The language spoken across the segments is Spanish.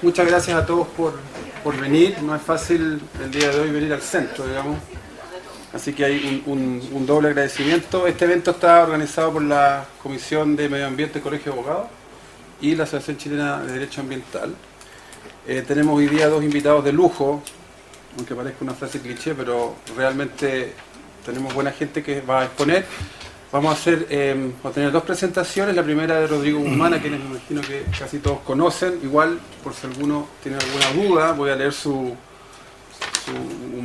Muchas gracias a todos por venir. No es fácil el día de hoy venir al centro, digamos. Así que hay un doble agradecimiento. Este evento está organizado por la Comisión de Medio Ambiente del Colegio de Abogados y la Asociación Chilena de Derecho Ambiental. Tenemos hoy día dos invitados de lujo, aunque parezca una frase cliché, pero realmente tenemos buena gente que va a exponer. Vamos a tener dos presentaciones. La primera de Rodrigo Guzmán, a quienes me imagino que casi todos conocen. Igual, por si alguno tiene alguna duda, voy a leer un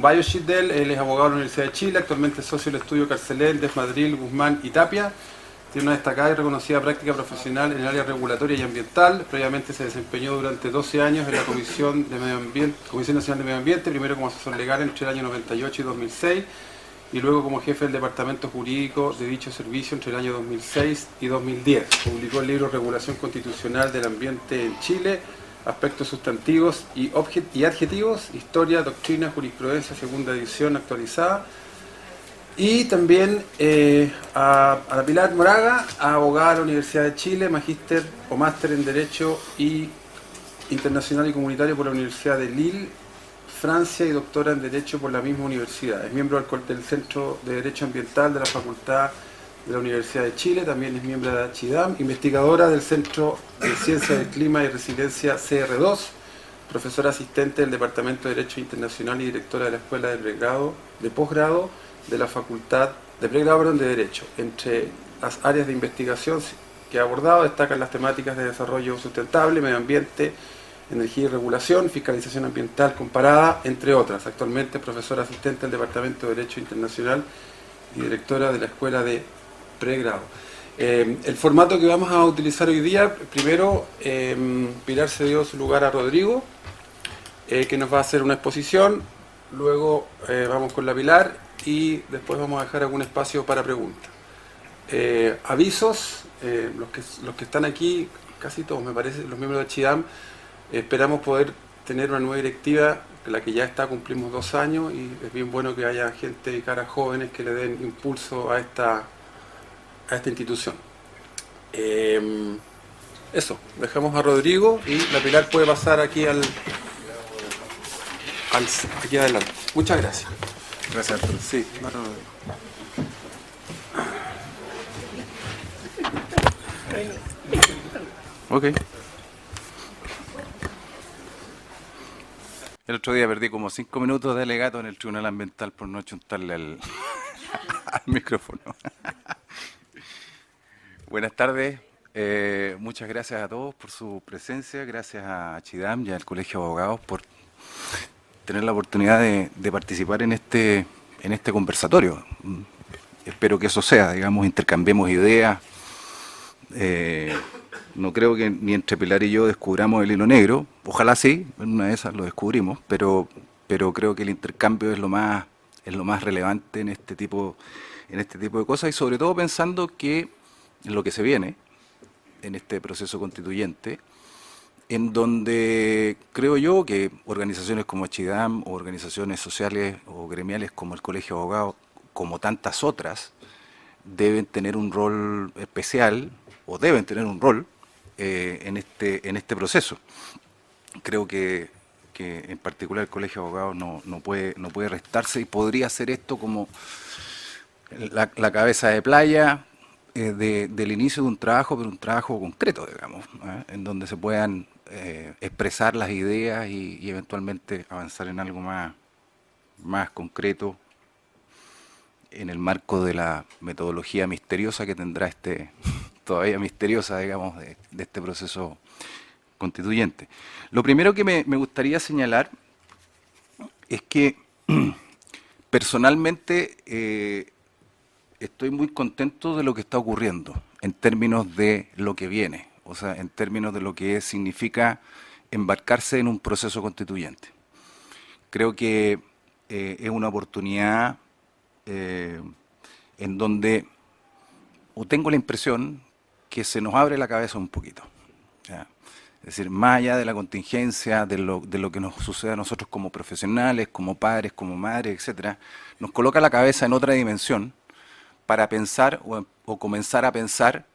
biosheet de él. Él es abogado de la Universidad de Chile, actualmente es socio del estudio Carcelén, Desmadril, Guzmán y Tapia. Tiene una destacada y reconocida práctica profesional en el área regulatoria y ambiental. Previamente se desempeñó durante 12 años en la Comisión Nacional de Medio Ambiente, primero como asesor legal entre el año 98 y 2006, y luego como jefe del Departamento Jurídico de dicho servicio entre el año 2006 y 2010. Publicó el libro Regulación Constitucional del Ambiente en Chile, Aspectos Sustantivos y Adjetivos, Historia, Doctrina, Jurisprudencia, segunda edición actualizada. Y también a la Pilar Moraga, abogada de la Universidad de Chile, magíster o máster en Derecho y Internacional y Comunitario por la Universidad de Lille, Francia, y doctora en Derecho por la misma universidad. Es miembro del Centro de Derecho Ambiental de la Facultad de la Universidad de Chile, también es miembro de la CHIDAM, investigadora del Centro de Ciencia del Clima y Resiliencia CR2, profesora asistente del Departamento de Derecho Internacional y directora de la Escuela de Posgrado de la Facultad de Pregrado de Derecho. Entre las áreas de investigación que ha abordado destacan las temáticas de desarrollo sustentable, medio ambiente, energía y regulación, fiscalización ambiental comparada, entre otras. Actualmente es profesora asistente del Departamento de Derecho Internacional y directora de la Escuela de Pregrado. El formato que vamos a utilizar hoy día, primero Pilar cedió su lugar a Rodrigo, que nos va a hacer una exposición, luego vamos con la Pilar y después vamos a dejar algún espacio para preguntas. Avisos, los que están aquí, casi todos me parece, los miembros de CHIDAM, esperamos poder tener una nueva directiva, la que ya está, cumplimos 2 años, y es bien bueno que haya gente y caras jóvenes que le den impulso a esta institución. Eso, dejamos a Rodrigo y la Pilar puede pasar aquí aquí adelante. Muchas gracias. Gracias, Arturo. Sí, para Rodrigo. Ok. El otro día perdí como 5 minutos de alegato en el Tribunal Ambiental por no chuntarle al, al micrófono. Buenas tardes. Muchas gracias a todos por su presencia. Gracias a CHIDAM y al Colegio de Abogados por tener la oportunidad de participar en este conversatorio. Espero que eso sea, digamos, intercambiemos ideas. No creo que ni entre Pilar y yo descubramos el hilo negro. Ojalá sí, en una de esas lo descubrimos, pero creo que el intercambio es lo más relevante en este tipo de cosas, y sobre todo pensando que en lo que se viene en este proceso constituyente, en donde creo yo que organizaciones como CHIDAM o organizaciones sociales o gremiales como el Colegio de Abogados, como tantas otras, deben tener un rol especial, o deben tener un rol en este proceso. Creo que en particular el Colegio de Abogados no puede restarse, y podría ser esto como la cabeza de playa del inicio de un trabajo, pero un trabajo concreto, digamos, en donde se puedan expresar las ideas y eventualmente avanzar en algo más concreto en el marco de la metodología misteriosa que tendrá todavía misteriosa, digamos, de este proceso constituyente. Lo primero que me gustaría señalar es que personalmente estoy muy contento de lo que está ocurriendo en términos de lo que viene, o sea, en términos de lo que significa embarcarse en un proceso constituyente. Creo que es una oportunidad en donde, o tengo la impresión, que se nos abre la cabeza un poquito. ¿Ya? Es decir, más allá de la contingencia, de lo que nos sucede a nosotros como profesionales, como padres, como madres, etcétera, nos coloca la cabeza en otra dimensión para pensar o comenzar a pensar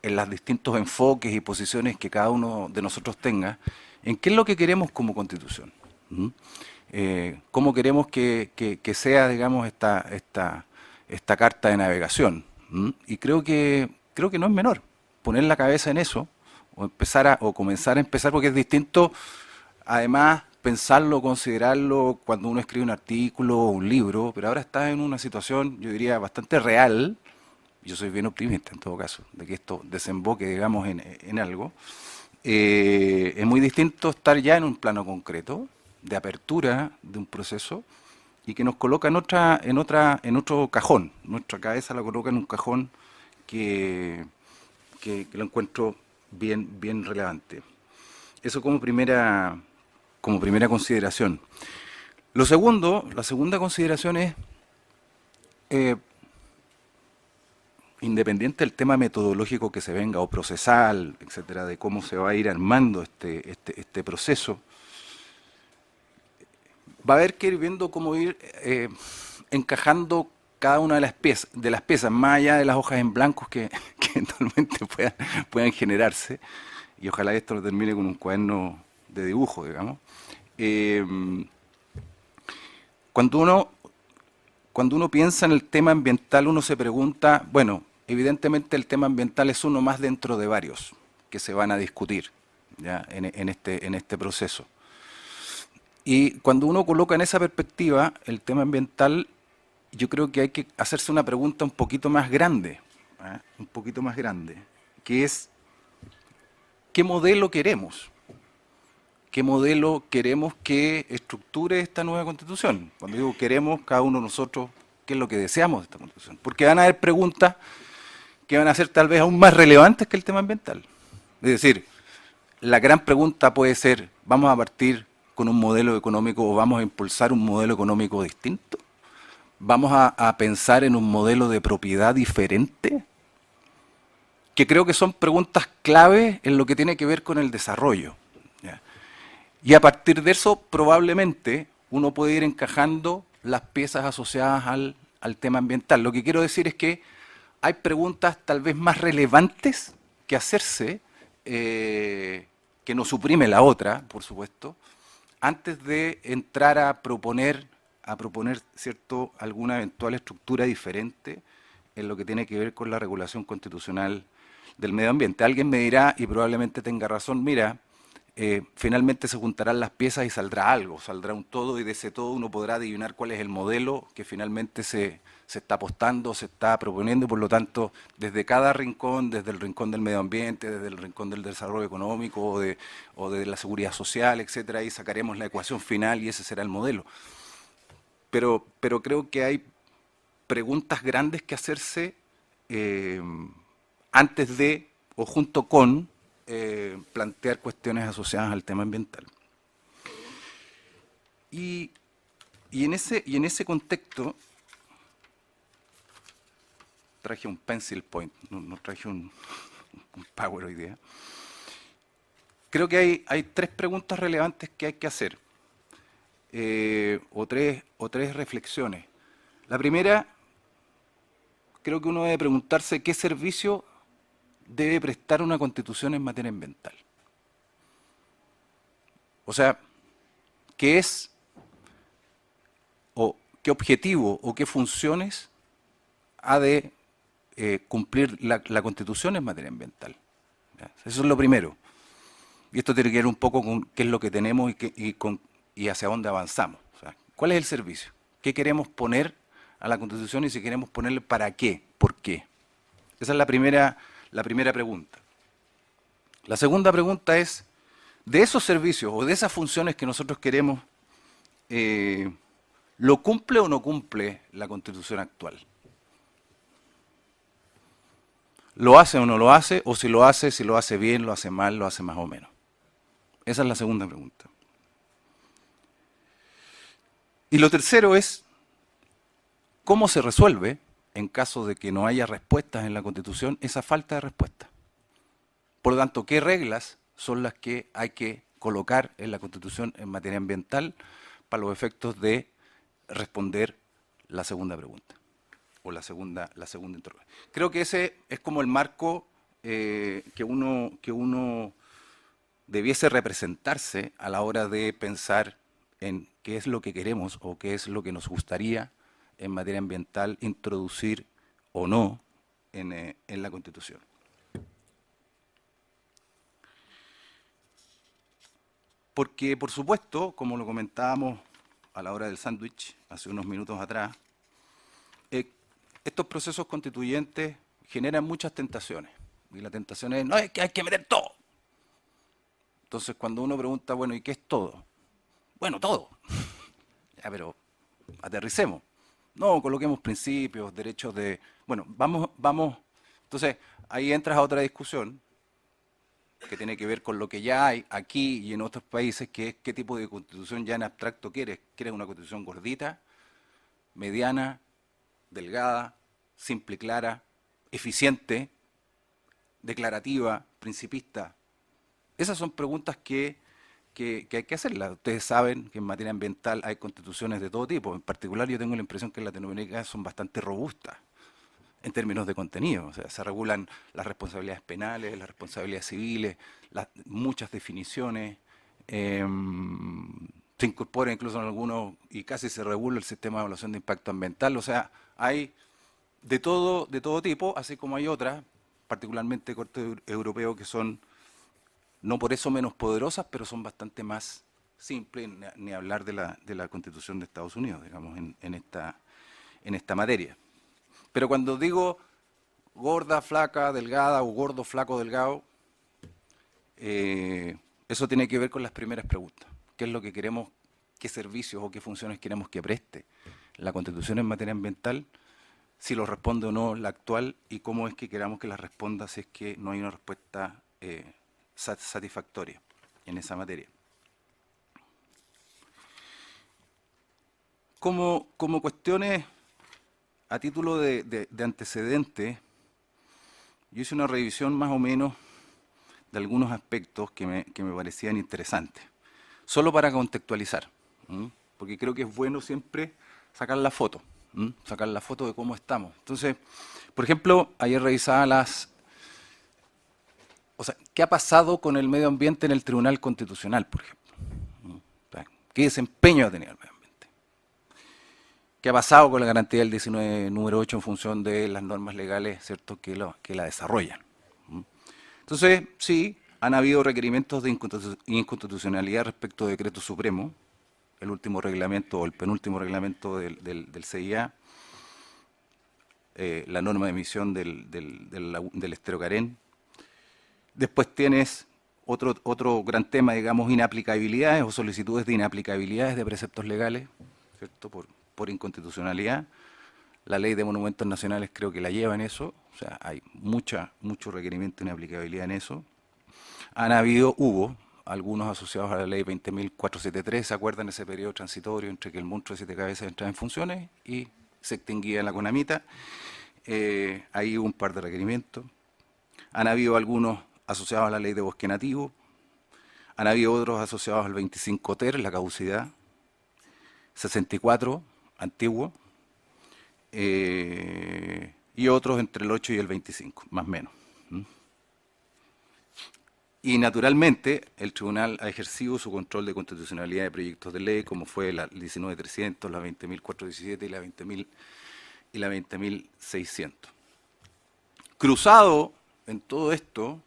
en los distintos enfoques y posiciones que cada uno de nosotros tenga, en qué es lo que queremos como Constitución. ¿Mm? Cómo queremos que sea, digamos, esta carta de navegación. ¿Mm? Y creo que no es menor poner la cabeza en eso, o comenzar a empezar, porque es distinto, además, pensarlo, considerarlo cuando uno escribe un artículo o un libro, pero ahora está en una situación, yo diría, bastante real. Yo soy bien optimista en todo caso, de que esto desemboque, digamos, en algo. Es muy distinto estar ya en un plano concreto, de apertura de un proceso, y que nos coloca en otro cajón. Nuestra cabeza la coloca en un cajón que lo encuentro bien relevante. Eso como primera consideración. La segunda consideración es, independiente del tema metodológico que se venga, o procesal, etcétera, de cómo se va a ir armando este proceso, va a haber que ir viendo cómo ir encajando cada una de las piezas, más allá de las hojas en blanco que eventualmente puedan generarse, y ojalá esto lo termine con un cuaderno de dibujo, digamos. Cuando uno piensa en el tema ambiental, uno se pregunta, bueno, evidentemente el tema ambiental es uno más dentro de varios que se van a discutir, ¿ya? en este proceso. Y cuando uno coloca en esa perspectiva el tema ambiental, yo creo que hay que hacerse una pregunta un poquito más grande, ¿eh? Un poquito más grande, que es, ¿qué modelo queremos? ¿Qué modelo queremos que estructure esta nueva Constitución? Cuando digo queremos, cada uno de nosotros, ¿qué es lo que deseamos de esta Constitución? Porque van a haber preguntas que van a ser tal vez aún más relevantes que el tema ambiental. Es decir, la gran pregunta puede ser, ¿vamos a partir con un modelo económico o vamos a impulsar un modelo económico distinto? ¿Vamos a pensar en un modelo de propiedad diferente? Que creo que son preguntas clave en lo que tiene que ver con el desarrollo, ¿ya? Y a partir de eso, probablemente, uno puede ir encajando las piezas asociadas al tema ambiental. Lo que quiero decir es que hay preguntas tal vez más relevantes que hacerse, que no suprime la otra, por supuesto, antes de entrar a proponer ¿cierto?, alguna eventual estructura diferente en lo que tiene que ver con la regulación constitucional del medio ambiente. Alguien me dirá, y probablemente tenga razón, mira, finalmente se juntarán las piezas y saldrá algo, saldrá un todo, y de ese todo uno podrá adivinar cuál es el modelo que finalmente se está apostando, se está proponiendo, y por lo tanto, desde cada rincón, desde el rincón del medio ambiente, desde el rincón del desarrollo económico o de la seguridad social, etcétera, ahí sacaremos la ecuación final y ese será el modelo. Pero creo que hay preguntas grandes que hacerse antes de o junto con plantear cuestiones asociadas al tema ambiental. Y en ese contexto traje un pencil point, no traje un power hoy día. Creo que hay tres preguntas relevantes que hay que hacer, o tres reflexiones. La primera, creo que uno debe preguntarse qué servicio debe prestar una Constitución en materia ambiental. O sea, ¿qué es o qué objetivo o qué funciones ha de cumplir la Constitución en materia ambiental? ¿Ya? Eso es lo primero. Y esto tiene que ver un poco con qué es lo que tenemos y hacia dónde avanzamos. O sea, ¿cuál es el servicio? ¿Qué queremos poner a la Constitución y si queremos ponerle para qué? ¿Por qué? Esa es la primera pregunta. La segunda pregunta es, de esos servicios o de esas funciones que nosotros queremos, ¿lo cumple o no cumple la Constitución actual? ¿Lo hace o no lo hace? O si lo hace bien, lo hace mal, lo hace más o menos. Esa es la segunda pregunta. Y lo tercero es, ¿cómo se resuelve, en caso de que no haya respuestas en la Constitución, esa falta de respuesta? Por lo tanto, ¿qué reglas son las que hay que colocar en la Constitución en materia ambiental para los efectos de responder la segunda pregunta o la segunda interrogante? Creo que ese es como el marco que uno debiese representarse a la hora de pensar en qué es lo que queremos o qué es lo que nos gustaría en materia ambiental introducir o no en la Constitución. Porque, por supuesto, como lo comentábamos a la hora del sándwich hace unos minutos atrás, estos procesos constituyentes generan muchas tentaciones. Y la tentación es, no, es que hay que meter todo. Entonces, cuando uno pregunta, bueno, ¿y qué es todo? Bueno, todo. Ya, pero aterricemos. No, coloquemos principios, derechos de... Bueno, vamos... Entonces, ahí entras a otra discusión que tiene que ver con lo que ya hay aquí y en otros países, que es qué tipo de constitución ya en abstracto quieres. ¿Quieres una constitución gordita, mediana, delgada, simple y clara, eficiente, declarativa, principista? Esas son preguntas que hay que hacerlas. Ustedes saben que en materia ambiental hay constituciones de todo tipo. En particular, yo tengo la impresión que en Latinoamérica son bastante robustas en términos de contenido. O sea, se regulan las responsabilidades penales, las responsabilidades civiles, muchas definiciones, se incorpora incluso en algunos y casi se regula el sistema de evaluación de impacto ambiental. O sea, hay de todo tipo, así como hay otras, particularmente corte europeo, que son no por eso menos poderosas, pero son bastante más simples, ni hablar de la Constitución de Estados Unidos, digamos, en esta materia. Pero cuando digo gorda, flaca, delgada, o gordo, flaco, delgado, eso tiene que ver con las primeras preguntas. ¿Qué es lo que queremos, qué servicios o qué funciones queremos que preste la Constitución en materia ambiental? Si lo responde o no la actual, y cómo es que queramos que la responda si es que no hay una respuesta satisfactoria en esa materia. Como cuestiones a título de antecedente, yo hice una revisión más o menos de algunos aspectos que me parecían interesantes, solo para contextualizar, porque creo que es bueno siempre sacar la foto de cómo estamos. Entonces, por ejemplo, ayer revisaba ¿qué ha pasado con el medio ambiente en el Tribunal Constitucional, por ejemplo? ¿Qué desempeño ha tenido el medio ambiente? ¿Qué ha pasado con la garantía del 19, número 8 en función de las normas legales, ¿cierto?, que la desarrollan? Entonces, sí, han habido requerimientos de inconstitucionalidad respecto de decreto supremo, el último reglamento o el penúltimo reglamento del CIA, la norma de emisión del Estero Carén. Después tienes otro gran tema, digamos, inaplicabilidades o solicitudes de inaplicabilidades de preceptos legales, ¿cierto?, por inconstitucionalidad. La ley de monumentos nacionales creo que la lleva en eso, o sea, hay mucho requerimiento de inaplicabilidad en eso. Hubo algunos asociados a la ley 20.473, ¿se acuerdan? Ese periodo transitorio entre que el monstruo de 7 cabezas entraba en funciones y se extinguía la CONAMITA. Ahí hubo un par de requerimientos. Han habido algunos asociados a la ley de bosque nativo. Han habido otros asociados al 25 ter, la caducidad. 64, antiguo. Y otros entre el 8 y el 25, más o menos. Y naturalmente el tribunal ha ejercido su control de constitucionalidad de proyectos de ley, como fue la 19.300, la 20.417 y la 20.600. Cruzado en todo esto,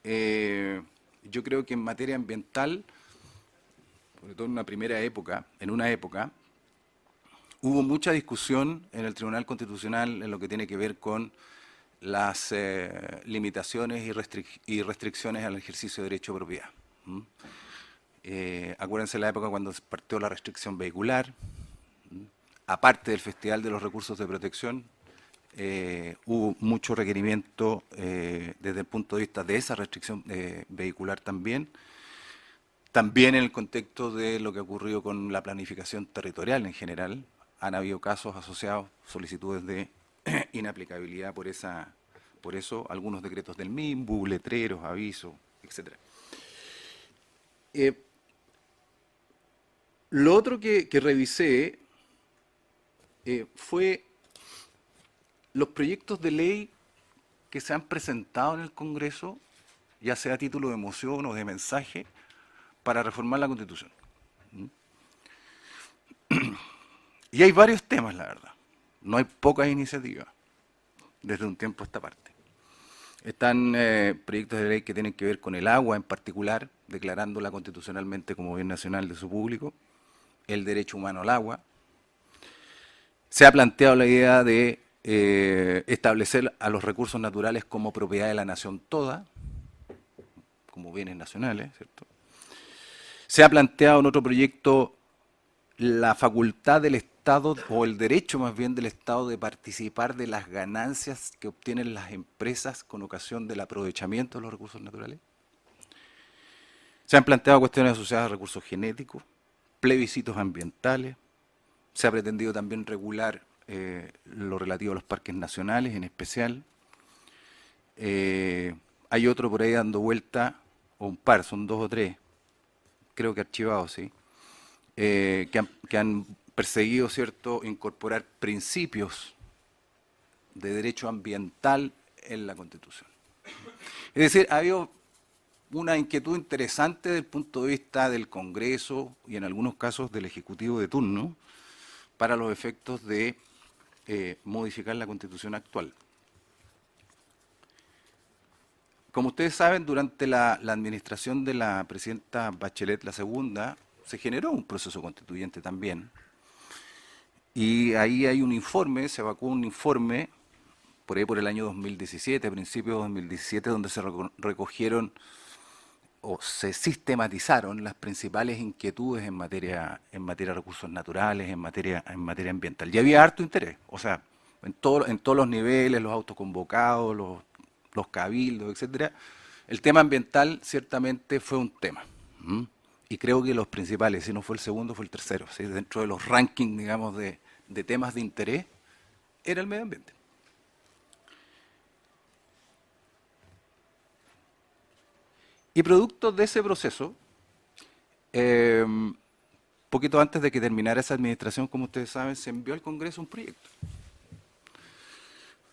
yo creo que en materia ambiental, sobre todo en una época, hubo mucha discusión en el Tribunal Constitucional en lo que tiene que ver con las limitaciones y restricciones al ejercicio de derecho de propiedad. Acuérdense la época cuando se partió la restricción vehicular, aparte del Festival de los Recursos de Protección, hubo mucho requerimiento desde el punto de vista de esa restricción vehicular también en el contexto de lo que ocurrió con la planificación territorial en general. Han habido casos asociados, solicitudes de inaplicabilidad por eso, algunos decretos del MIMBU, letreros, avisos, etc. Lo otro que revisé fue los proyectos de ley que se han presentado en el Congreso, ya sea a título de moción o de mensaje, para reformar la Constitución. Y hay varios temas, la verdad. No hay pocas iniciativas desde un tiempo a esta parte. Están proyectos de ley que tienen que ver con el agua en particular, declarándola constitucionalmente como bien nacional de su público, el derecho humano al agua. Se ha planteado la idea de establecer a los recursos naturales como propiedad de la nación toda, como bienes nacionales, ¿cierto? Se ha planteado en otro proyecto la facultad del Estado, o el derecho más bien del Estado, de participar de las ganancias que obtienen las empresas con ocasión del aprovechamiento de los recursos naturales. Se han planteado cuestiones asociadas a recursos genéticos, plebiscitos ambientales. Se ha pretendido también regular lo relativo a los parques nacionales en especial. Hay otro por ahí dando vuelta, o un par, son 2 o 3, creo que archivados, sí, que han perseguido, ¿cierto?, incorporar principios de derecho ambiental en la Constitución. Es decir, ha habido una inquietud interesante desde el punto de vista del Congreso y en algunos casos del Ejecutivo de turno para los efectos de modificar la Constitución actual. Como ustedes saben, durante la administración de la presidenta Bachelet, la segunda, se generó un proceso constituyente también. Y ahí hay un informe, se evacuó un informe, por ahí por el año 2017, principios de 2017, donde se recogieron o se sistematizaron las principales inquietudes en materia de recursos naturales, en materia ambiental. Y había harto interés, o sea, en todos los niveles, los autoconvocados, los cabildos, etcétera. El tema ambiental ciertamente fue un tema. Y creo que los principales, si no fue el segundo, fue el tercero. ¿Sí? Dentro de los rankings, digamos, de temas de interés, era el medio ambiente. Y producto de ese proceso, poquito antes de que terminara esa administración, como ustedes saben, se envió al Congreso un proyecto,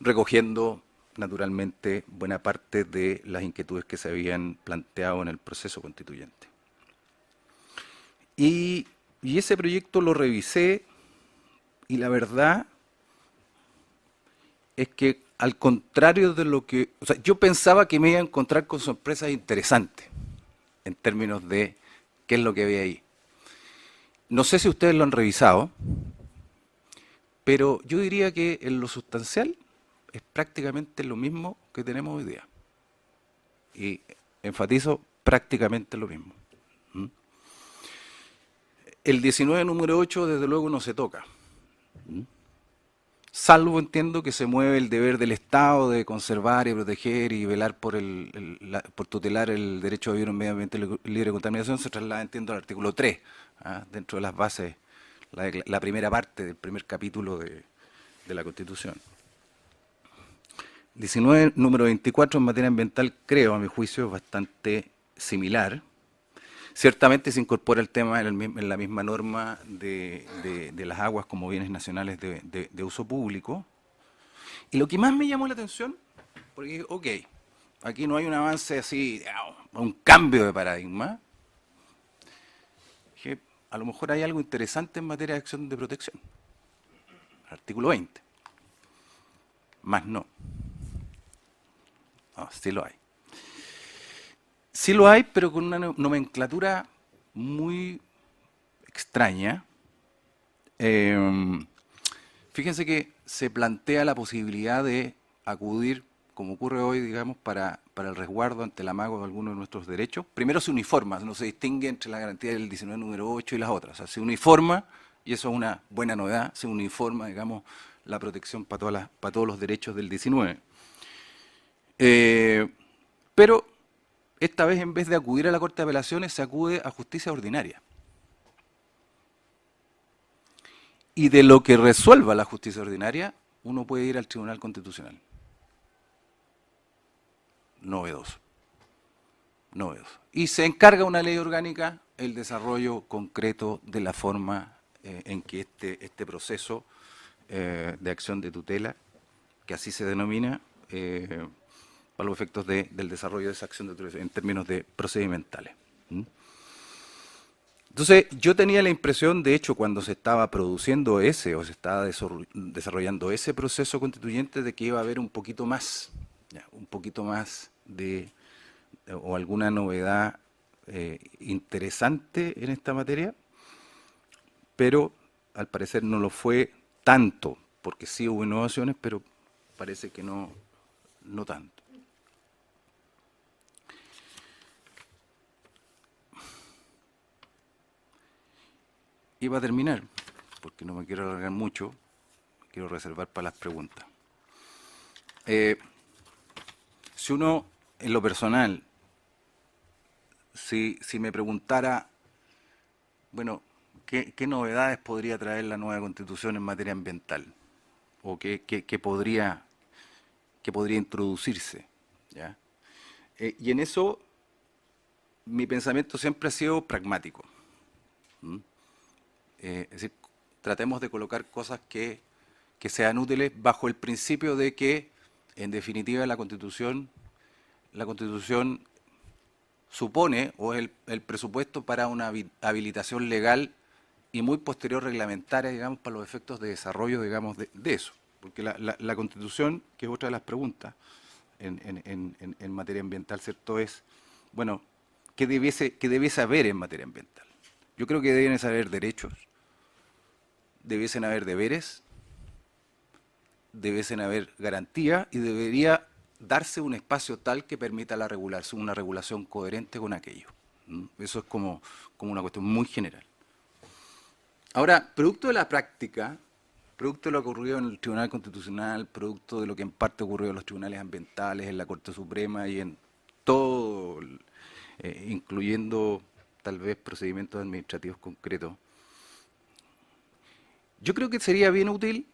recogiendo naturalmente buena parte de las inquietudes que se habían planteado en el proceso constituyente. Y ese proyecto lo revisé y la verdad es que al contrario de lo que... O sea, yo pensaba que me iba a encontrar con sorpresas interesantes en términos de qué es lo que había ahí. No sé si ustedes lo han revisado, pero yo diría que en lo sustancial es prácticamente lo mismo que tenemos hoy día. Y enfatizo, prácticamente lo mismo. El 19 número 8 desde luego no se toca. Salvo, entiendo, que se mueve el deber del Estado de conservar y proteger y velar por tutelar el derecho a vivir en un medio ambiente libre de contaminación, se traslada, entiendo, al artículo 3, dentro de las bases, la primera parte del primer capítulo de la Constitución. 19, número 24, en materia ambiental, creo, a mi juicio, es bastante similar. Ciertamente se incorpora el tema en la misma norma de las aguas como bienes nacionales de uso público. Y lo que más me llamó la atención, porque, ok, aquí no hay un avance así, un cambio de paradigma, que a lo mejor hay algo interesante en materia de acción de protección. Artículo 20. Más no. No, sí lo hay. Sí lo hay, pero con una nomenclatura muy extraña. Fíjense que se plantea la posibilidad de acudir, como ocurre hoy, digamos, para el resguardo ante el amago de algunos de nuestros derechos. Primero se uniforma, no se distingue entre la garantía del 19 número 8 y las otras. O sea, se uniforma, y eso es una buena novedad, se uniforma, digamos, la protección para todos los derechos del 19. Pero esta vez, en vez de acudir a la Corte de Apelaciones, se acude a justicia ordinaria. Y de lo que resuelva la justicia ordinaria, uno puede ir al Tribunal Constitucional. Novedoso. Novedoso. Y se encarga una ley orgánica el desarrollo concreto de la forma en que este proceso de acción de tutela, que así se denomina, para los efectos del desarrollo de esa acción de autorización en términos de procedimentales. ¿Mm? Entonces, yo tenía la impresión, de hecho, cuando se estaba produciendo o se estaba desarrollando ese proceso constituyente, de que iba a haber un poquito más, ya, un poquito más o alguna novedad interesante en esta materia, pero al parecer no lo fue tanto, porque sí hubo innovaciones, pero parece que no tanto. Y para terminar, porque no me quiero alargar mucho, me quiero reservar para las preguntas. Si uno, en lo personal, si me preguntara, bueno, ¿qué novedades podría traer la nueva Constitución en materia ambiental? ¿O qué podría introducirse? ¿Ya? Y en eso, mi pensamiento siempre ha sido pragmático. ¿Mm? Es decir, tratemos de colocar cosas que sean útiles bajo el principio de que, en definitiva, la Constitución supone o es el presupuesto para una habilitación legal y muy posterior reglamentaria, digamos, para los efectos de desarrollo, digamos, de eso. Porque la Constitución, que es otra de las preguntas en materia ambiental, ¿cierto?, es, bueno, ¿qué debiese haber en materia ambiental? Yo creo que deben haber derechos, debiesen haber deberes, debiesen haber garantías y debería darse un espacio tal que permita una regulación coherente con aquello. Eso es como una cuestión muy general. Ahora, producto de la práctica, producto de lo que ocurrió en el Tribunal Constitucional, producto de lo que en parte ocurrió en los tribunales ambientales, en la Corte Suprema y en todo, incluyendo tal vez procedimientos administrativos concretos, yo creo que sería bien útil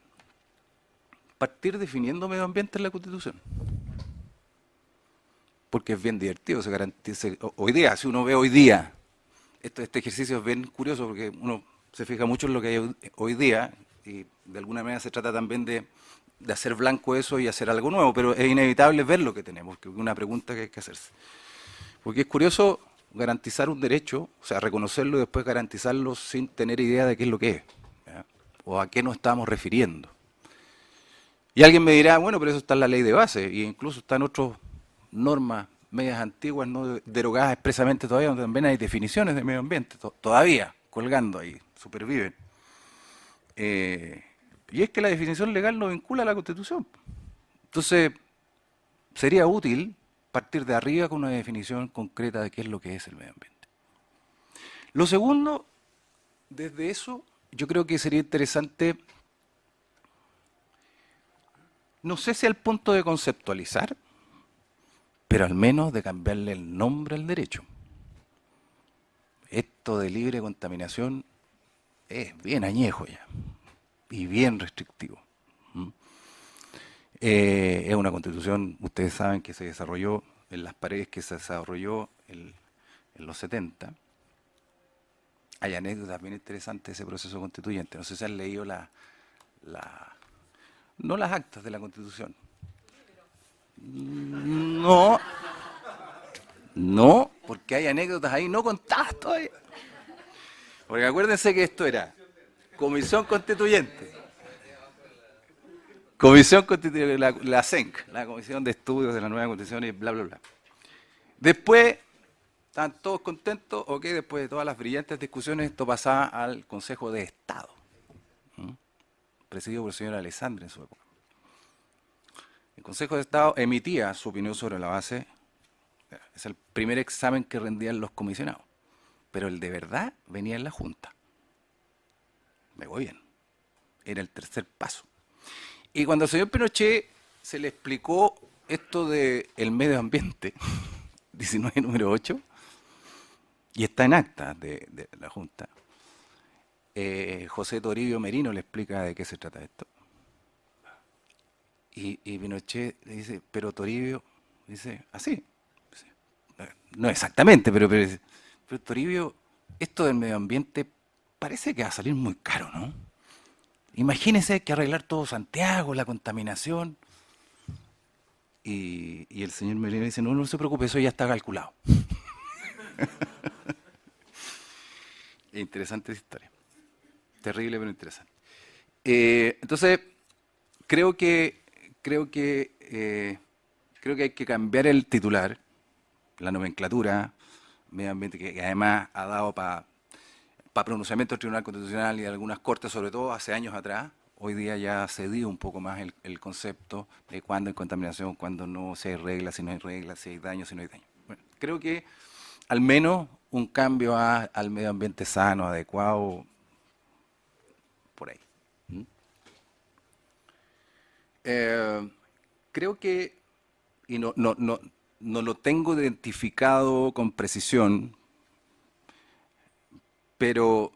partir definiendo medio ambiente en la Constitución. Porque es bien divertido, se garantiza. Hoy día, si uno ve hoy día, este ejercicio es bien curioso porque uno se fija mucho en lo que hay hoy día y de alguna manera se trata también de hacer blanco eso y hacer algo nuevo, pero es inevitable ver lo que tenemos, que es una pregunta que hay que hacerse. Porque es curioso garantizar un derecho, o sea, reconocerlo y después garantizarlo sin tener idea de qué es lo que es, ¿ya? O a qué nos estamos refiriendo. Y alguien me dirá, bueno, pero eso está en la ley de base, e incluso está en otras normas medias antiguas, no derogadas expresamente todavía, donde también hay definiciones de medio ambiente, todavía colgando ahí, superviven. Y es que la definición legal no vincula a la Constitución. Entonces, sería útil partir de arriba con una definición concreta de qué es lo que es el medio ambiente. Lo segundo, desde eso, yo creo que sería interesante, no sé si al punto de conceptualizar, pero al menos de cambiarle el nombre al derecho. Esto de libre contaminación es bien añejo ya y bien restrictivo. Es una constitución, ustedes saben, que se desarrolló en las paredes, que se desarrolló en los 70. Hay anécdotas bien interesantes de ese proceso constituyente. No sé si han leído no las actas de la Constitución. No, porque hay anécdotas ahí no contadas todavía. Porque acuérdense que esto era Comisión Constituyente. Comisión Constituyente, la CENC, la Comisión de Estudios de la Nueva Constitución y bla, bla, bla. Después, estaban todos contentos, ok, después de todas las brillantes discusiones, esto pasaba al Consejo de Estado, presidido por el señor Alessandri en su época. El Consejo de Estado emitía su opinión sobre la base, es el primer examen que rendían los comisionados, pero el de verdad venía en la Junta. Me voy bien, era el tercer paso. Y cuando al señor Pinochet se le explicó esto del medio ambiente, 19 número 8, y está en acta de la Junta, José Toribio Merino le explica de qué se trata esto. Y Pinochet le dice, pero Toribio, dice, así. No exactamente, pero Toribio, esto del medio ambiente parece que va a salir muy caro, ¿no? Imagínese que arreglar todo Santiago, la contaminación. y el señor Merino dice, no, no se preocupe, eso ya está calculado. Interesante esa historia. Terrible, pero interesante. Entonces, creo que hay que cambiar el titular, la nomenclatura, medio ambiente, que además ha dado para pronunciamiento del Tribunal Constitucional y de algunas cortes, sobre todo hace años atrás. Hoy día ya ha cedido un poco más el concepto de cuándo hay contaminación, cuándo no, si hay reglas, si no hay reglas, si hay daño, si no hay daño. Bueno, creo que al menos un cambio al medio ambiente sano, adecuado, por ahí. Creo que, y no lo tengo identificado con precisión, pero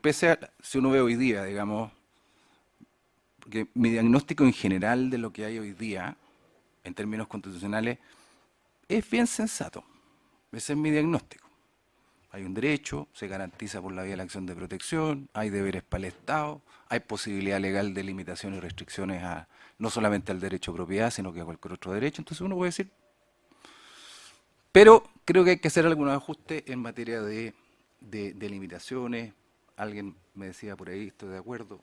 pese a, si uno ve hoy día, digamos, porque mi diagnóstico en general de lo que hay hoy día, en términos constitucionales, es bien sensato. Ese es mi diagnóstico. Hay un derecho, se garantiza por la vía de la acción de protección, hay deberes para el Estado, hay posibilidad legal de limitaciones y restricciones no solamente al derecho a propiedad, sino que a cualquier otro derecho. Entonces uno puede decir, pero creo que hay que hacer algunos ajustes en materia de limitaciones. Alguien me decía por ahí, estoy de acuerdo,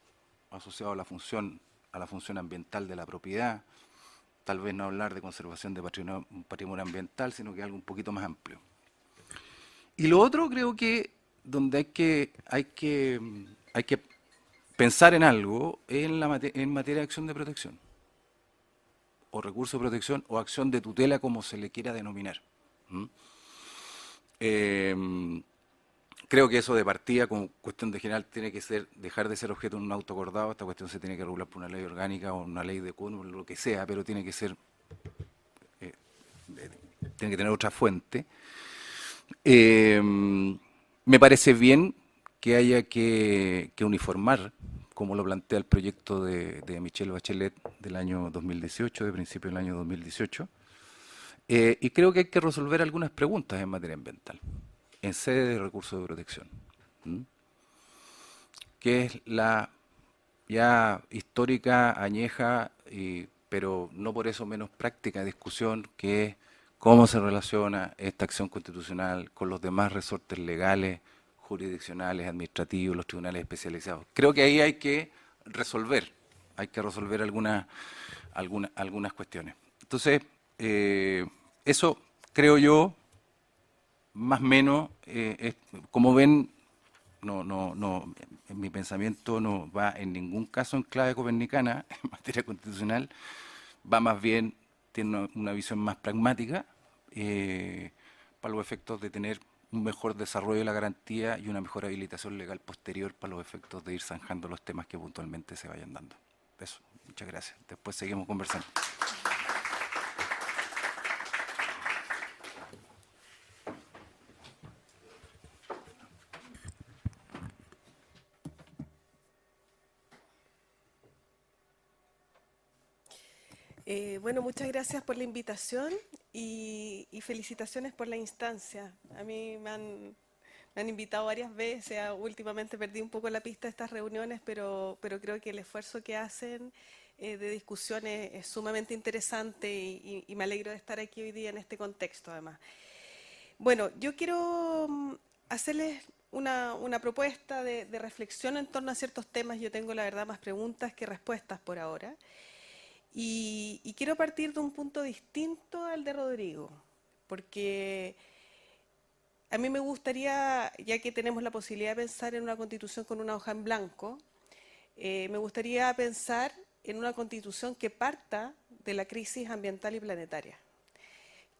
asociado a la función ambiental de la propiedad, tal vez no hablar de conservación de patrimonio ambiental, sino que algo un poquito más amplio. Y lo otro creo que donde hay que pensar en algo es en materia de acción de protección, o recurso de protección, o acción de tutela, como se le quiera denominar. Creo que eso de partida, como cuestión de general, tiene que dejar de ser objeto de un auto acordado. Esta cuestión se tiene que regular por una ley orgánica o una ley de CUN, lo que sea, pero tiene que tener otra fuente. Me parece bien que haya que uniformar, como lo plantea el proyecto de Michelle Bachelet del año 2018, de principio del año 2018, y creo que hay que resolver algunas preguntas en materia ambiental, en sede de recursos de protección, que es la ya histórica, añeja, pero no por eso menos práctica discusión, que es cómo se relaciona esta acción constitucional con los demás resortes legales, jurisdiccionales, administrativos, los tribunales especializados. Creo que ahí hay que resolver algunas cuestiones. Entonces, eso creo yo, más o menos, como ven, no, en mi pensamiento no va en ningún caso en clave copernicana en materia constitucional, va más bien, tiene una visión más pragmática para los efectos de tener un mejor desarrollo de la garantía y una mejor habilitación legal posterior para los efectos de ir zanjando los temas que puntualmente se vayan dando. Eso, muchas gracias. Después seguimos conversando. Bueno, muchas gracias por la invitación y felicitaciones por la instancia. A mí me han invitado varias veces, últimamente perdí un poco la pista de estas reuniones, pero creo que el esfuerzo que hacen de discusión es sumamente interesante y me alegro de estar aquí hoy día en este contexto además. Bueno, yo quiero hacerles una propuesta de reflexión en torno a ciertos temas. Yo tengo la verdad más preguntas que respuestas por ahora. Y quiero partir de un punto distinto al de Rodrigo, porque a mí me gustaría, ya que tenemos la posibilidad de pensar en una constitución con una hoja en blanco, me gustaría pensar en una constitución que parta de la crisis ambiental y planetaria,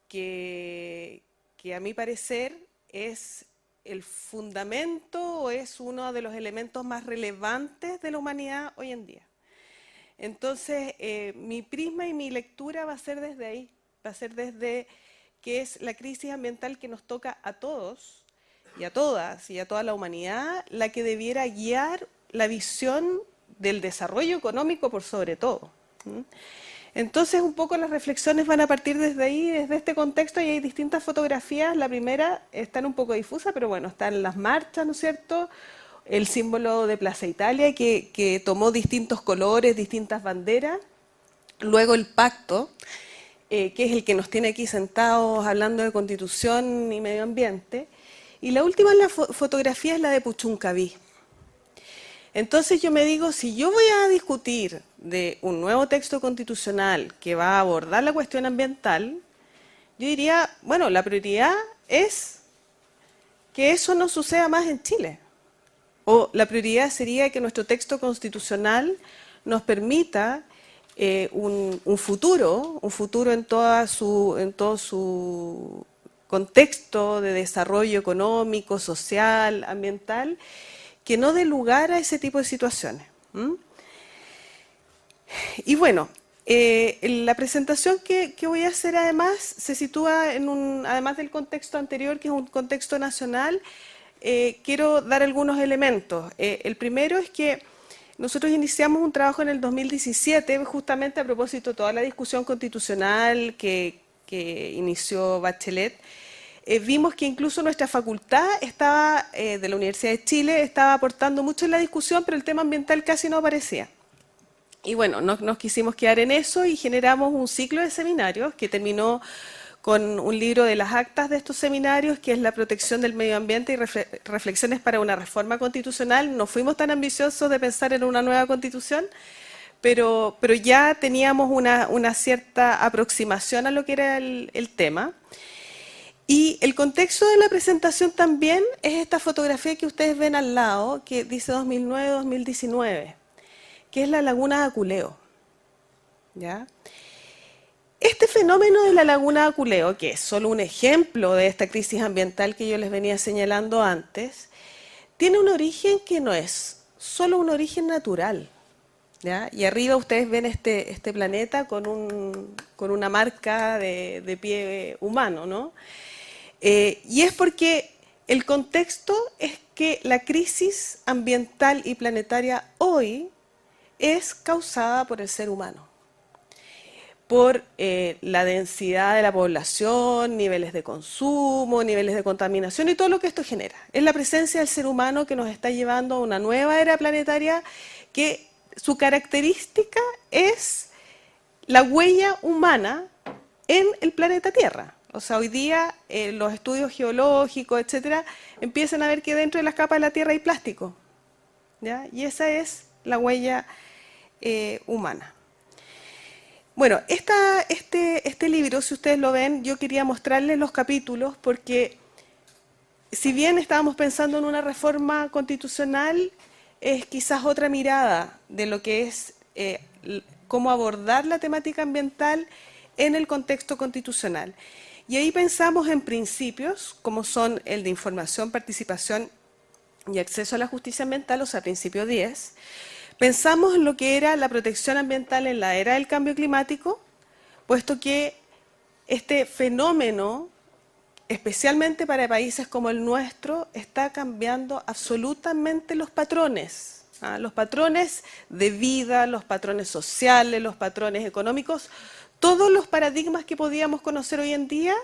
que a mi parecer es el fundamento o es uno de los elementos más relevantes de la humanidad hoy en día. Entonces, mi prisma y mi lectura va a ser desde ahí, va a ser desde que es la crisis ambiental que nos toca a todos y a todas y a toda la humanidad, la que debiera guiar la visión del desarrollo económico por sobre todo. Entonces, un poco las reflexiones van a partir desde ahí, desde este contexto, y hay distintas fotografías. La primera está un poco difusa, pero bueno, están las marchas, ¿no es cierto?, el símbolo de Plaza Italia, que tomó distintos colores, distintas banderas. Luego el pacto, que es el que nos tiene aquí sentados hablando de Constitución y medio ambiente. Y la última fotografía es la de Puchuncaví. Entonces yo me digo, si yo voy a discutir de un nuevo texto constitucional que va a abordar la cuestión ambiental, yo diría, bueno, la prioridad es que eso no suceda más en Chile. O la prioridad sería que nuestro texto constitucional nos permita un futuro en todo su contexto de desarrollo económico, social, ambiental, que no dé lugar a ese tipo de situaciones. Y bueno, la presentación que voy a hacer además se sitúa además del contexto anterior, que es un contexto nacional. Quiero dar algunos elementos. El primero es que nosotros iniciamos un trabajo en el 2017, justamente a propósito de toda la discusión constitucional que inició Bachelet. Vimos que incluso nuestra facultad de la Universidad de Chile estaba aportando mucho en la discusión, pero el tema ambiental casi no aparecía. Y bueno, nos quisimos quedar en eso y generamos un ciclo de seminarios que terminó con un libro de las actas de estos seminarios, que es La protección del medio ambiente y reflexiones para una reforma constitucional. No fuimos tan ambiciosos de pensar en una nueva constitución, pero ya teníamos una cierta aproximación a lo que era el tema. Y el contexto de la presentación también es esta fotografía que ustedes ven al lado, que dice 2009-2019, que es la laguna de Aculeo, ¿ya? Este fenómeno de la laguna de Aculeo, que es solo un ejemplo de esta crisis ambiental que yo les venía señalando antes, tiene un origen que no es solo un origen natural, ¿ya? Y arriba ustedes ven este planeta con una marca de pie humano, ¿no? Y es porque el contexto es que la crisis ambiental y planetaria hoy es causada por el ser humano, por la densidad de la población, niveles de consumo, niveles de contaminación y todo lo que esto genera. Es la presencia del ser humano que nos está llevando a una nueva era planetaria que su característica es la huella humana en el planeta Tierra. O sea, hoy día los estudios geológicos, etcétera, empiezan a ver que dentro de las capas de la Tierra hay plástico, ¿ya? Y esa es la huella humana. Bueno, este libro, si ustedes lo ven, yo quería mostrarles los capítulos porque si bien estábamos pensando en una reforma constitucional, es quizás otra mirada de lo que es cómo abordar la temática ambiental en el contexto constitucional. Y ahí pensamos en principios, como son el de información, participación y acceso a la justicia ambiental, o sea, principio 10. Pensamos en lo que era la protección ambiental en la era del cambio climático, puesto que este fenómeno, especialmente para países como el nuestro, está cambiando absolutamente los patrones. Los patrones de vida, los patrones sociales, los patrones económicos, todos los paradigmas que podíamos conocer hoy en día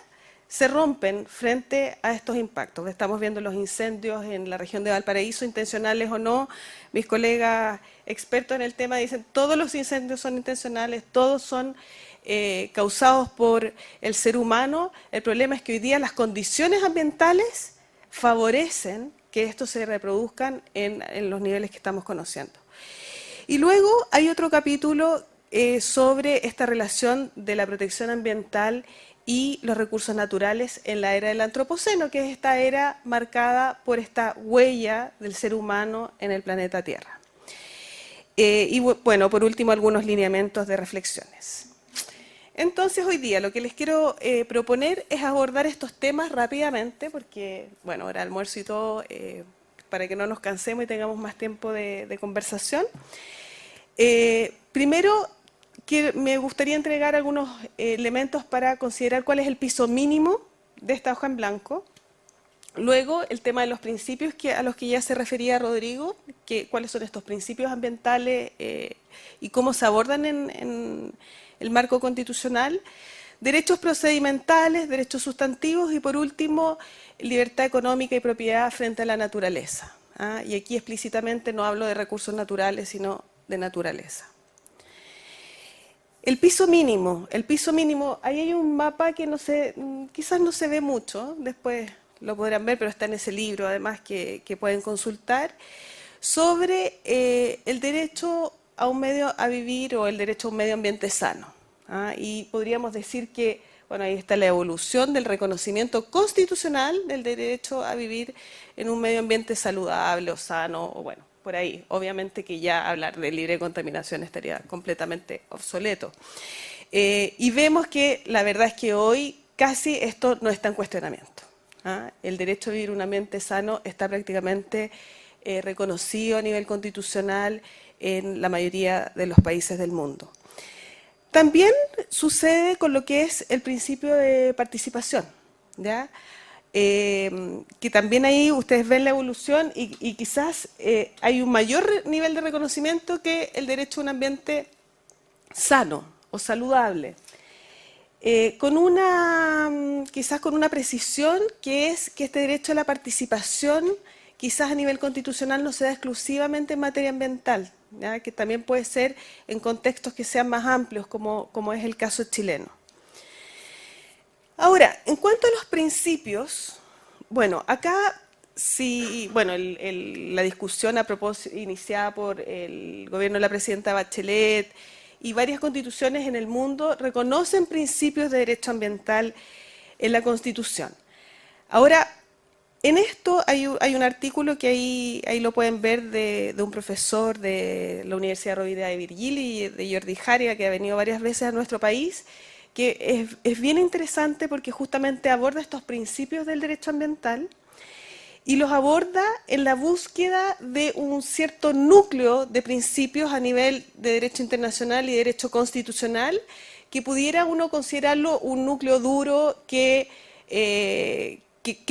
se rompen frente a estos impactos. Estamos viendo los incendios en la región de Valparaíso, intencionales o no. Mis colegas expertos en el tema dicen todos los incendios son intencionales, todos son causados por el ser humano. El problema es que hoy día las condiciones ambientales favorecen que estos se reproduzcan en los niveles que estamos conociendo. Y luego hay otro capítulo sobre esta relación de la protección ambiental y los recursos naturales en la era del antropoceno, que es esta era marcada por esta huella del ser humano en el planeta Tierra. Y bueno, por último, algunos lineamientos de reflexiones. Entonces, hoy día lo que les quiero proponer es abordar estos temas rápidamente, porque, bueno, ahora almuerzo y todo, para que no nos cansemos y tengamos más tiempo de conversación. Primero, que me gustaría entregar algunos elementos para considerar cuál es el piso mínimo de esta hoja en blanco. Luego, el tema de los principios a los que ya se refería Rodrigo, cuáles son estos principios ambientales y cómo se abordan en el marco constitucional. Derechos procedimentales, derechos sustantivos y, por último, libertad económica y propiedad frente a la naturaleza. Y aquí explícitamente no hablo de recursos naturales, sino de naturaleza. El piso mínimo, ahí hay un mapa que no sé, quizás no se ve mucho, después lo podrán ver, pero está en ese libro además que pueden consultar, sobre el derecho a un medio a vivir o el derecho a un medio ambiente sano. ¿Ah? Y podríamos decir que, bueno, ahí está la evolución del reconocimiento constitucional del derecho a vivir en un medio ambiente saludable o sano, o bueno, por ahí. Obviamente que ya hablar de libre contaminación estaría completamente obsoleto. Y vemos que la verdad es que hoy casi esto no está en cuestionamiento. ¿Ah? El derecho a vivir un ambiente sano está prácticamente reconocido a nivel constitucional en la mayoría de los países del mundo. También sucede con lo que es el principio de participación, ¿ya? Que también ahí ustedes ven la evolución y quizás hay un mayor nivel de reconocimiento que el derecho a un ambiente sano o saludable. Quizás con una precisión que es que este derecho a la participación quizás a nivel constitucional no se da exclusivamente en materia ambiental, ¿ya? Que también puede ser en contextos que sean más amplios, como es el caso chileno. Ahora, en cuanto a los principios, bueno, acá sí, bueno, la discusión a propósito iniciada por el gobierno de la presidenta Bachelet y varias constituciones en el mundo reconocen principios de derecho ambiental en la Constitución. Ahora, en esto hay un artículo que ahí lo pueden ver de un profesor de la Universidad Rovira de Virgili, de Jordi Jaria, que ha venido varias veces a nuestro país, que es bien interesante porque justamente aborda estos principios del derecho ambiental y los aborda en la búsqueda de un cierto núcleo de principios a nivel de derecho internacional y derecho constitucional que pudiera uno considerarlo un núcleo duro que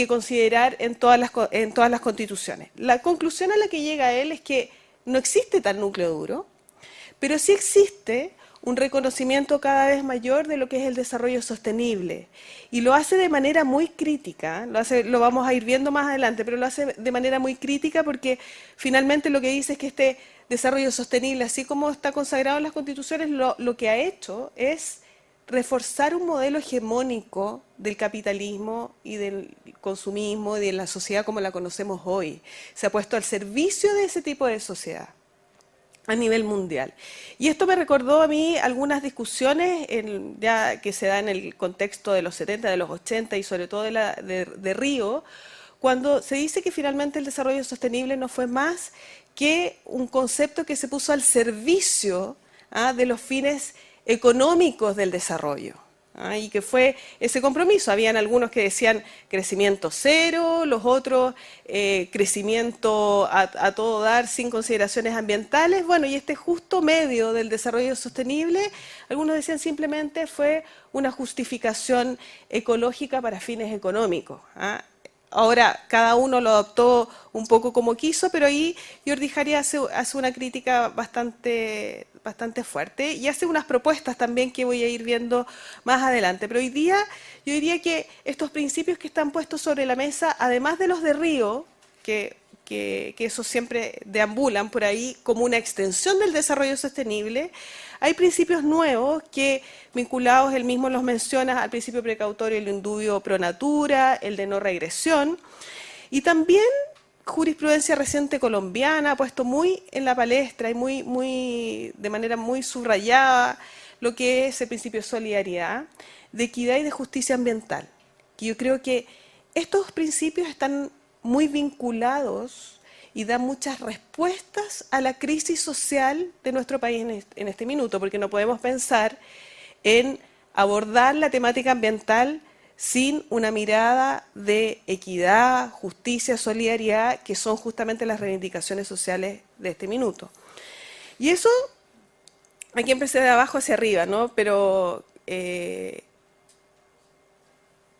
considerar en todas las constituciones. La conclusión a la que llega él es que no existe tal núcleo duro, pero sí existe un reconocimiento cada vez mayor de lo que es el desarrollo sostenible. Y lo hace de manera muy crítica, lo vamos a ir viendo más adelante, pero lo hace de manera muy crítica porque finalmente lo que dice es que este desarrollo sostenible, así como está consagrado en las constituciones, lo que ha hecho es reforzar un modelo hegemónico del capitalismo y del consumismo y de la sociedad como la conocemos hoy. Se ha puesto al servicio de ese tipo de sociedad a nivel mundial. Y esto me recordó a mí algunas discusiones ya que se dan en el contexto de los 70, de los 80 y sobre todo de Río, cuando se dice que finalmente el desarrollo sostenible no fue más que un concepto que se puso al servicio de los fines económicos del desarrollo. Y que fue ese compromiso. Habían algunos que decían crecimiento cero, los otros crecimiento a todo dar sin consideraciones ambientales. Bueno, y este justo medio del desarrollo sostenible, algunos decían simplemente fue una justificación ecológica para fines económicos. Ahora, cada uno lo adoptó un poco como quiso, pero ahí Jordi Jaria hace una crítica bastante fuerte y hace unas propuestas también que voy a ir viendo más adelante. Pero hoy día yo diría que estos principios que están puestos sobre la mesa, además de los de Río, que esos siempre deambulan por ahí como una extensión del desarrollo sostenible, hay principios nuevos que, vinculados, él mismo los menciona, al principio precautorio, el indubio pro natura, el de no regresión, y también jurisprudencia reciente colombiana ha puesto muy en la palestra y de manera muy subrayada lo que es el principio de solidaridad, de equidad y de justicia ambiental. Que yo creo que estos principios están muy vinculados y da muchas respuestas a la crisis social de nuestro país en este minuto, porque no podemos pensar en abordar la temática ambiental sin una mirada de equidad, justicia, solidaridad, que son justamente las reivindicaciones sociales de este minuto. Y eso, aquí empecé de abajo hacia arriba, ¿no? Pero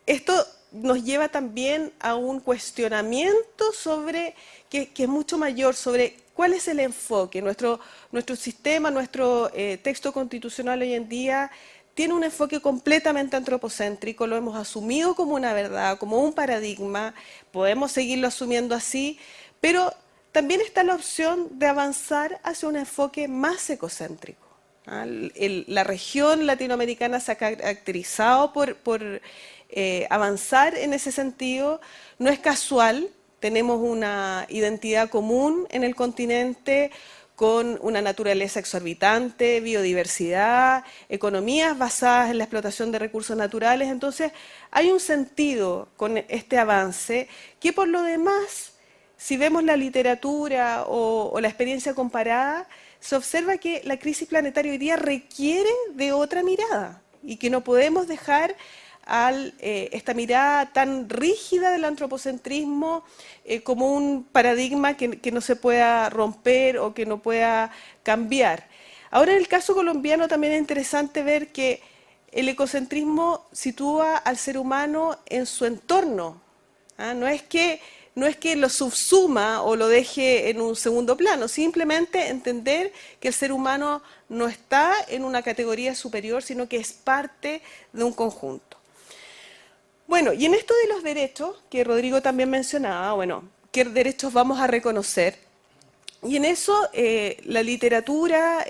esto nos lleva también a un cuestionamiento sobre que es mucho mayor, sobre cuál es el enfoque. Nuestro sistema, nuestro texto constitucional hoy en día tiene un enfoque completamente antropocéntrico, lo hemos asumido como una verdad, como un paradigma, podemos seguirlo asumiendo así, pero también está la opción de avanzar hacia un enfoque más ecocéntrico. La región latinoamericana se ha caracterizado por avanzar en ese sentido. No es casual, tenemos una identidad común en el continente con una naturaleza exorbitante, biodiversidad, economías basadas en la explotación de recursos naturales. Entonces, hay un sentido con este avance que, por lo demás, si vemos la literatura o la experiencia comparada, se observa que la crisis planetaria hoy día requiere de otra mirada y que no podemos dejar esta mirada tan rígida del antropocentrismo como un paradigma que no se pueda romper o que no pueda cambiar. Ahora, en el caso colombiano también es interesante ver que el ecocentrismo sitúa al ser humano en su entorno. No es que lo subsuma o lo deje en un segundo plano, simplemente entender que el ser humano no está en una categoría superior, sino que es parte de un conjunto. Bueno, y en esto de los derechos, que Rodrigo también mencionaba, bueno, ¿qué derechos vamos a reconocer? Y en eso la literatura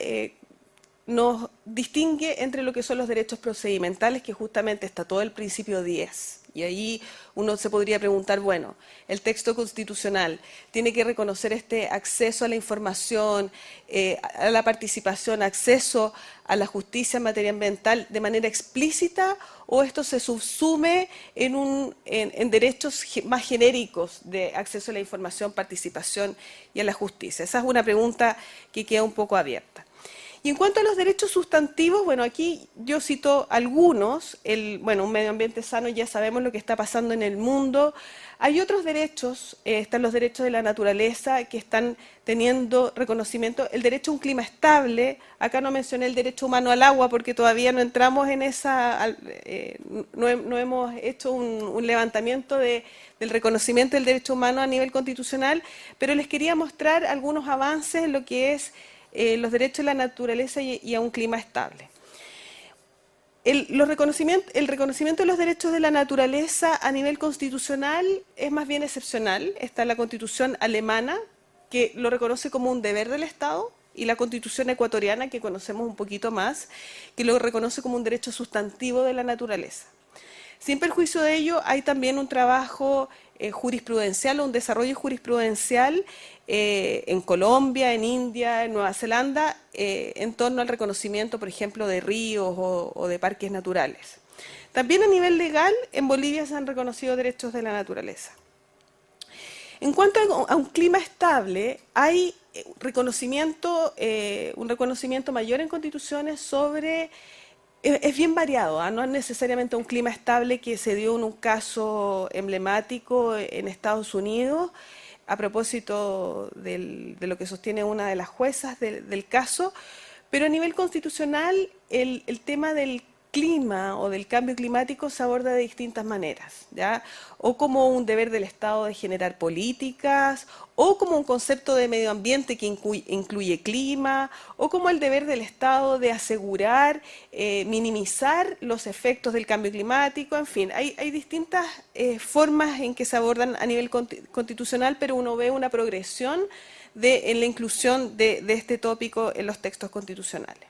nos distingue entre lo que son los derechos procedimentales, que justamente está todo el principio 10. Y ahí uno se podría preguntar, bueno, el texto constitucional tiene que reconocer este acceso a la información, a la participación, acceso a la justicia en materia ambiental de manera explícita, o esto se subsume en derechos más genéricos de acceso a la información, participación y a la justicia. Esa es una pregunta que queda un poco abierta. Y en cuanto a los derechos sustantivos, bueno, aquí yo cito algunos. Un medio ambiente sano, ya sabemos lo que está pasando en el mundo. Hay otros derechos, están los derechos de la naturaleza que están teniendo reconocimiento. El derecho a un clima estable, acá no mencioné el derecho humano al agua porque todavía no entramos en esa, no hemos hecho un levantamiento del reconocimiento del derecho humano a nivel constitucional, pero les quería mostrar algunos avances en lo que es los derechos de la naturaleza y a un clima estable. El reconocimiento de los derechos de la naturaleza a nivel constitucional es más bien excepcional. Está la Constitución alemana, que lo reconoce como un deber del Estado, y la Constitución ecuatoriana, que conocemos un poquito más, que lo reconoce como un derecho sustantivo de la naturaleza. Sin perjuicio de ello, hay también un trabajo jurisprudencial o un desarrollo jurisprudencial en Colombia, en India, en Nueva Zelanda, en torno al reconocimiento, por ejemplo, de ríos o de parques naturales. También a nivel legal, en Bolivia se han reconocido derechos de la naturaleza. En cuanto a un clima estable, hay un reconocimiento mayor en constituciones sobre... Es bien variado, no es necesariamente un clima estable que se dio en un caso emblemático en Estados Unidos, a propósito de lo que sostiene una de las juezas del caso, pero a nivel constitucional el tema del clima o del cambio climático se aborda de distintas maneras, ¿ya? O como un deber del Estado de generar políticas, o como un concepto de medio ambiente que incluye clima, o como el deber del Estado de asegurar, minimizar los efectos del cambio climático. En fin, hay distintas formas en que se abordan a nivel constitucional, pero uno ve una progresión en la inclusión de este tópico en los textos constitucionales.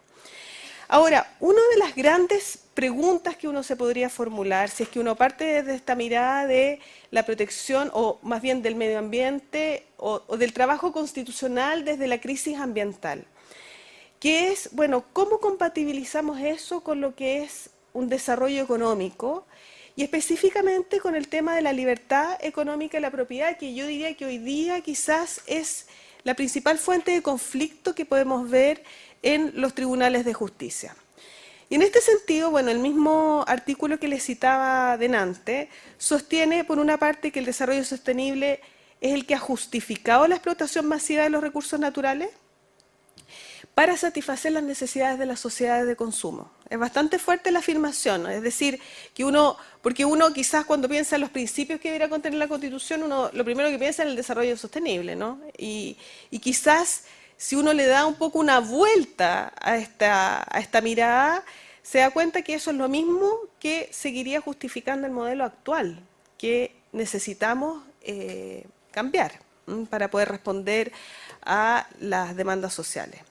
Ahora, una de las grandes preguntas que uno se podría formular, si es que uno parte desde esta mirada de la protección, o más bien del medio ambiente, o del trabajo constitucional desde la crisis ambiental, que es, bueno, ¿cómo compatibilizamos eso con lo que es un desarrollo económico? Y específicamente con el tema de la libertad económica y la propiedad, que yo diría que hoy día quizás es la principal fuente de conflicto que podemos ver en los tribunales de justicia. Y en este sentido, bueno, el mismo artículo que les citaba delante sostiene, por una parte, que el desarrollo sostenible es el que ha justificado la explotación masiva de los recursos naturales para satisfacer las necesidades de las sociedades de consumo. Es bastante fuerte la afirmación, ¿no? Es decir, porque uno quizás cuando piensa en los principios que debería contener la Constitución, uno lo primero que piensa es en el desarrollo sostenible, ¿no? Y quizás si uno le da un poco una vuelta a esta mirada, se da cuenta que eso es lo mismo que seguiría justificando el modelo actual, que necesitamos cambiar para poder responder a las demandas sociales.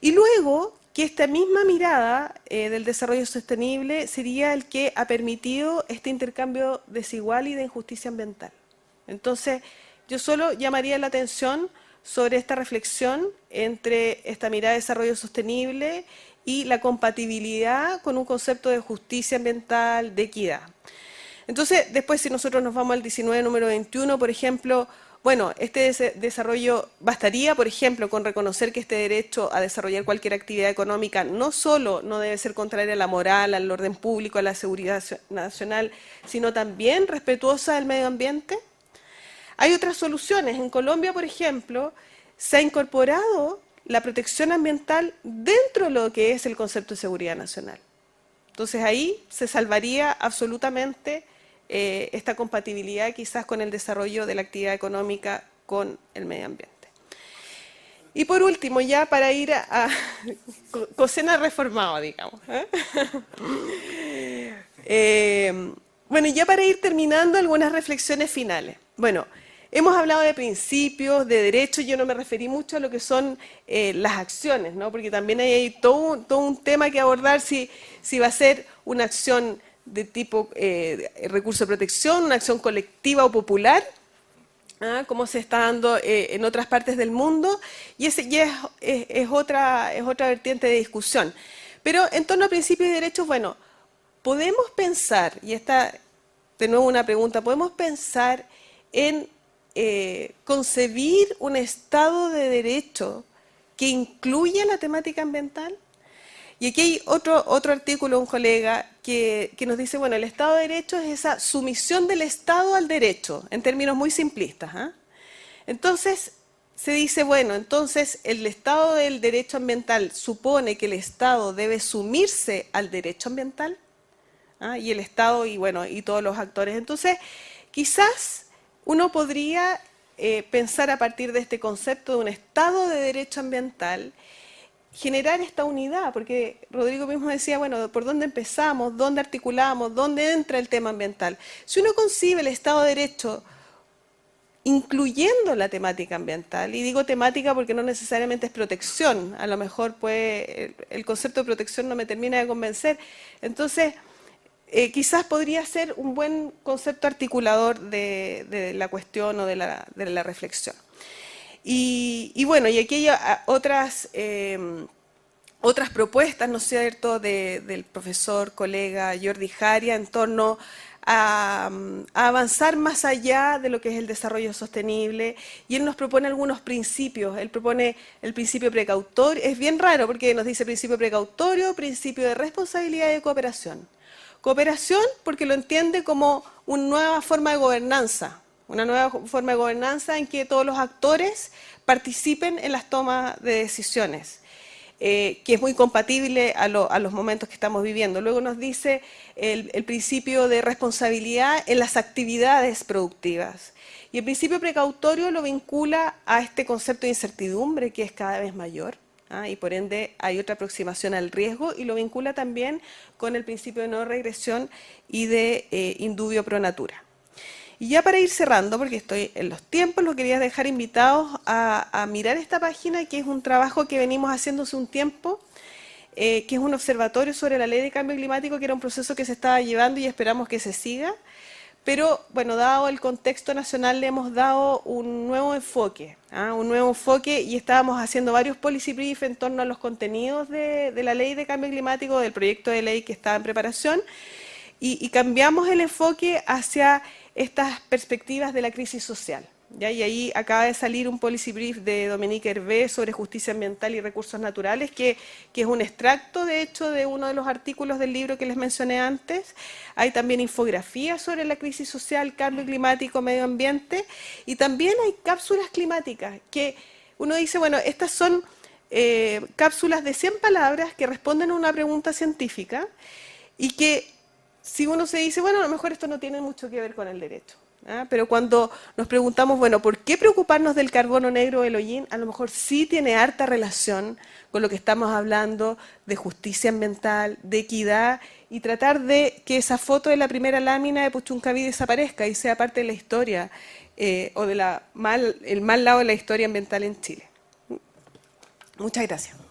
Y luego que esta misma mirada del desarrollo sostenible sería el que ha permitido este intercambio desigual y de injusticia ambiental. Entonces, yo solo llamaría la atención sobre esta reflexión entre esta mirada de desarrollo sostenible y la compatibilidad con un concepto de justicia ambiental, de equidad. Entonces, después si nosotros nos vamos al 19, número 21, por ejemplo, bueno, este desarrollo bastaría, por ejemplo, con reconocer que este derecho a desarrollar cualquier actividad económica no solo no debe ser contraria a la moral, al orden público, a la seguridad nacional, sino también respetuosa del medio ambiente. Hay otras soluciones. En Colombia, por ejemplo, se ha incorporado la protección ambiental dentro de lo que es el concepto de seguridad nacional. Entonces ahí se salvaría absolutamente esta compatibilidad quizás con el desarrollo de la actividad económica con el medio ambiente. Y por último, ya para ir a Cosena reformado, digamos. Bueno, ya para ir terminando, algunas reflexiones finales. Bueno, hemos hablado de principios, de derechos, yo no me referí mucho a lo que son las acciones, ¿no? Porque también hay todo un tema que abordar si va a ser una acción de tipo recurso de protección, una acción colectiva o popular, como se está dando en otras partes del mundo, y ese ya es otra vertiente de discusión. Pero en torno a principios y derechos, bueno, podemos pensar, y esta de nuevo una pregunta, podemos pensar en concebir un Estado de Derecho que incluya la temática ambiental. Y aquí hay otro artículo, un colega, que nos dice, bueno, el Estado de Derecho es esa sumisión del Estado al derecho, en términos muy simplistas. Entonces, se dice, bueno, entonces el Estado del derecho ambiental supone que el Estado debe sumirse al derecho ambiental, y el Estado y todos los actores. Entonces, quizás uno podría pensar a partir de este concepto de un Estado de derecho ambiental, generar esta unidad, porque Rodrigo mismo decía, bueno, ¿por dónde empezamos? ¿Dónde articulamos? ¿Dónde entra el tema ambiental? Si uno concibe el Estado de Derecho incluyendo la temática ambiental, y digo temática porque no necesariamente es protección, a lo mejor el concepto de protección no me termina de convencer, entonces quizás podría ser un buen concepto articulador de la cuestión o de la reflexión. Y bueno, y aquí hay otras propuestas, ¿no es cierto?, del profesor, colega Jordi Jaria en torno a avanzar más allá de lo que es el desarrollo sostenible, y él nos propone algunos principios. Él propone el principio precautorio, es bien raro porque nos dice principio precautorio, principio de responsabilidad y de cooperación. Cooperación porque lo entiende como una nueva forma de gobernanza, en que todos los actores participen en las tomas de decisiones, que es muy compatible a los momentos que estamos viviendo. Luego nos dice el principio de responsabilidad en las actividades productivas. Y el principio precautorio lo vincula a este concepto de incertidumbre que es cada vez mayor, y por ende hay otra aproximación al riesgo, y lo vincula también con el principio de no regresión y de indubio pro natura. Y ya para ir cerrando, porque estoy en los tiempos, los quería dejar invitados a mirar esta página, que es un trabajo que venimos haciendo hace un tiempo, que es un observatorio sobre la ley de cambio climático, que era un proceso que se estaba llevando y esperamos que se siga. Pero, bueno, dado el contexto nacional, le hemos dado un nuevo enfoque, y estábamos haciendo varios policy briefs en torno a los contenidos de la ley de cambio climático, del proyecto de ley que estaba en preparación, y cambiamos el enfoque hacia estas perspectivas de la crisis social. ¿Ya? Y ahí acaba de salir un policy brief de Dominique Hervé sobre justicia ambiental y recursos naturales, que es un extracto, de hecho, de uno de los artículos del libro que les mencioné antes. Hay también infografías sobre la crisis social, cambio climático, medio ambiente, y también hay cápsulas climáticas, que uno dice, bueno, estas son cápsulas de 100 palabras que responden a una pregunta científica, y que si uno se dice, bueno, a lo mejor esto no tiene mucho que ver con el derecho, pero cuando nos preguntamos, bueno, ¿por qué preocuparnos del carbono negro o el hollín? A lo mejor sí tiene harta relación con lo que estamos hablando de justicia ambiental, de equidad, y tratar de que esa foto de la primera lámina de Puchuncaví desaparezca y sea parte de la historia, o de el mal lado de la historia ambiental en Chile. Muchas gracias.